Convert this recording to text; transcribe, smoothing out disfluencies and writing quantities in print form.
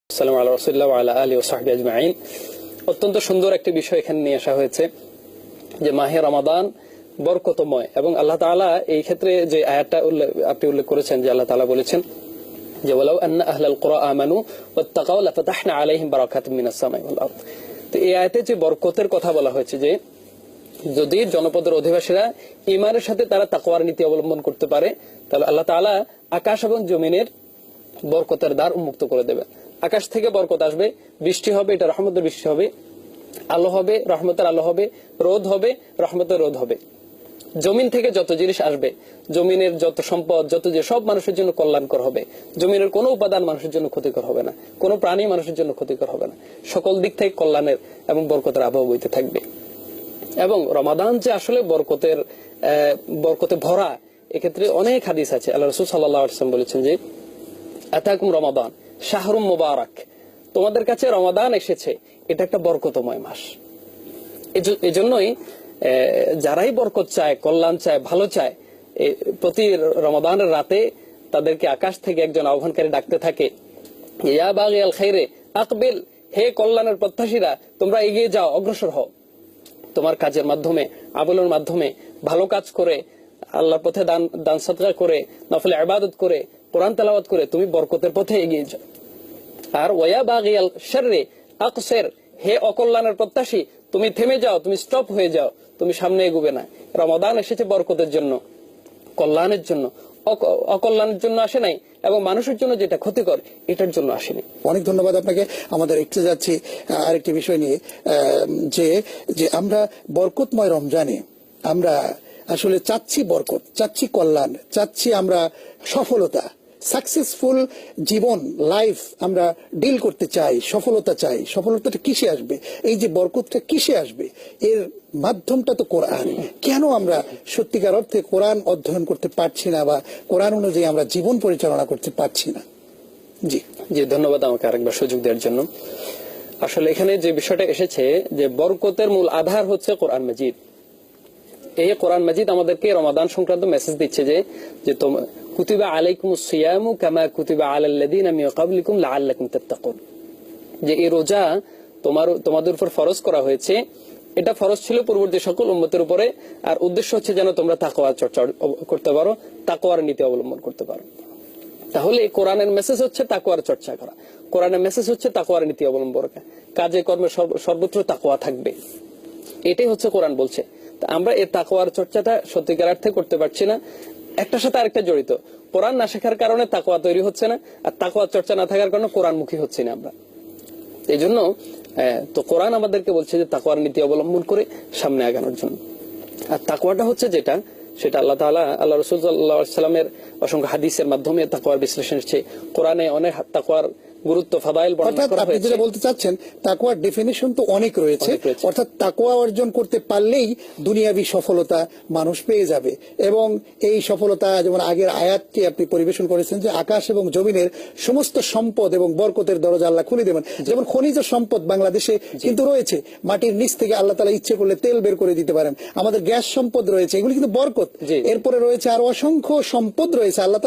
আসসালামু আলা রাসূলিল্লাহ ওয়া আলা আলিহি ওয়া সাহবিহি আজমাইন। অত্যন্ত সুন্দর একটি বিষয় এখানে নিয়ে আসা হয়েছে যে মাহে রমাদান বরকতময়, এবং আল্লাহ তাআলা এই ক্ষেত্রে যে আয়াতটা আপনি উল্লেখ করেছেন যে আল্লাহ তাআলা বলেছেন যে ওয়ালাউ আন্না আহলাল কুরা আমানু ওয়াত্তাকাউ লাফাতাহনা আলাইহিম বারাকাতিম মিনাস সামাই ওয়াল আরদ। তো এই আয়াতে যে বরকতের কথা বলা হয়েছে যে যদি জনপদের অধিবাসীরা ঈমানের সাথে তারা তাকওয়ার নীতি অবলম্বন করতে পারে তাহলে আল্লাহ তাআলা আকাশ এবং জমিনের বরকতের দ্বার উন্মুক্ত করে দেবে। আকাশ থেকে বরকত আসবে, বৃষ্টি হবে, এটা রহমতের বৃষ্টি হবে, আলো হবে, রহমতের আলো হবে, রোদ হবে, রহমতের রোদ হবে। জমিন থেকে যত জিনিস আসবে, জমিনের যত সম্পদ, যত যে সব মানুষের জন্য কল্যাণকর হবে। জমিনের কোনো উপাদান মানুষের জন্য ক্ষতিকর হবে না, কোনো প্রাণী মানুষের জন্য ক্ষতিকর হবে না। সকল দিক থেকে কল্যাণের এবং বরকতের আবহাওয়া বইতে থাকবে। এবং রমাদান যে আসলে বরকতে ভরা, এক্ষেত্রে অনেক হাদিস আছে। আল্লাহ রাসূল সাল্লাল্লাহু আলাইহি ওয়াসাল্লাম বলেছেন যে আতাকুম রমাদান শাহরুম মুবারাক, তোমাদের কাছে রমাদান এসেছে, এটা একটা বরকতময় মাস। এজন্যই যারাই বরকত চায়, কল্যাণ চায়, ভালো চায়, প্রতি রমাদানের রাতে তাদেরকে আকাশ থেকে একজন আহ্বানকারী ডাকতে থাকে, ইয়া বাগিয়াল খাইরে আকবিল, হে কল্যাণের প্রত্যাশীরা তোমরা এগিয়ে যাও, অগ্রসর হও। তোমার কাজের মাধ্যমে, আমলের মাধ্যমে, ভালো কাজ করে, আল্লাহর পথে দান সদকা করে, নফল ইবাদত করে, কোরআন তেলাওয়াত করে তুমি বরকতের পথে এগিয়ে যাও। আর ওয়া বাগিয়াল শাররি আকসির, হে অকল্যাণের প্রত্যাশী তুমি থেমে যাও, তুমি স্টপ হয়ে যাও, তুমি সামনে এগোবে না। রমাদান এসেছে বরকতের জন্য, কল্যাণের জন্য, অকল্যাণের জন্য আসে নাই, এবং মানুষের জন্য যেটা ক্ষতিকর এটার জন্য আসেনি। অনেক ধন্যবাদ আপনাকে। আমাদের একটু যাচ্ছি আরেকটি বিষয় নিয়ে, যে আমরা বরকতময় রমজানে আমরা আসলে চাচ্ছি বরকত, চাচ্ছি কল্যাণ, চাচ্ছি আমরা সফলতা, সাকসেসফুল জীবন, লাইফ আমরা ডিল করতে চাই, সফলতা চাই। সফলতাটা কিসে আসবে? এই যে বরকতটা কিসে আসবে? এর মাধ্যমটা তো কোরআন। কেন আমরা সত্যিকার অর্থে কোরআন অধ্যয়ন করতে পারছি না, বা কোরআন অনুযায়ী আমরা জীবন পরিচালনা করতে পারছি না? জি জি, ধন্যবাদ আমাকে আরেকবার সুযোগ দেওয়ার জন্য। আসলে এখানে যে বিষয়টা এসেছে যে বরকতের মূল আধার হচ্ছে কোরআন মাজিদ। এই কোরআন মাজিদ আমাদেরকে রমাদান সংক্রান্ত মেসেজ দিচ্ছে যে কুতিবা আলাইকুমুস সিয়ামু কামা কুতিবা আলাল্লাযিনা মিন ক্বাবলিকুম লাআল্লাকুম তাত্তাকুন, যে এই রোজা তোমাদের উপর ফরজ করা হয়েছে। এটা ফরজ ছিল পূর্ববর্তী সকল উম্মতের উপরে, আর উদ্দেশ্য হচ্ছে যেন তোমরা তাকওয়ার চর্চা করতে পারো, তাকওয়ার নীতি অবলম্বন করতে পারো। তাহলে কোরআনের মেসেজ হচ্ছে তাকওয়ার চর্চা করা, কোরআনের মেসেজ হচ্ছে তাকওয়ার নীতি অবলম্বন করা, কাজে কর্মে সর্বত্র তাকওয়া থাকবে, এটাই হচ্ছে কোরআন বলছে। আমরা এই তাকওয়ার চর্চাটা সত্যিকার অর্থে করতে পারছি না, একটার সাথে আরেকটা জড়িত। কোরআন না শেখার কারণে তাকওয়া তৈরি হচ্ছে না, আর তাকওয়ার চর্চা না থাকার কারণে কোরআন মুখী হচ্ছে না আমরা। এই জন্য তো কোরআন আমাদেরকে বলছে যে তাকওয়ার নীতি অবলম্বন করে সামনে আগানোর জন্য। আর তাকওয়াটা হচ্ছে সেটা আল্লাহ তাআলা, আল্লাহ রাসূল সাল্লাল্লাহু আলাইহি ওয়াসাল্লামের অসংখ্য হাদিসের মাধ্যমে তাকওয়ার বিশ্লেষণ এসেছে। কোরআনে অনেক তাকওয়ার গুরুত্ব, ফাদাইল বর্ণনা করা হয়েছে। আপনি যেটা বলতে চাচ্ছেন, তাকওয়ার ডেফিনিশন তো অনেক রয়েছে, অর্থাৎ তাকওয়া অর্জন করতে পারলেই দুনিয়াবি সফলতা মানুষ পেয়ে যাবে। এবং এই সফলতা, যেমন আগের আয়াতটি আপনি পরিবেশন করেছেন যে আকাশ এবং জমিনের সমস্ত সম্পদ এবং বরকতের দরজা আল্লাহ খুলে দেবেন। যেমন খনিজ সম্পদ বাংলাদেশে কিন্তু রয়েছে, মাটির নিচ থেকে আল্লাহ তাআলা ইচ্ছে করলে তেল বের করে দিতে পারেন। আমাদের গ্যাস সম্পদ রয়েছে, এগুলি কিন্তু বরকত। এরপরে রয়েছে আরো অসংখ্য সম্পদ রয়েছে আল্লাহ তাআলা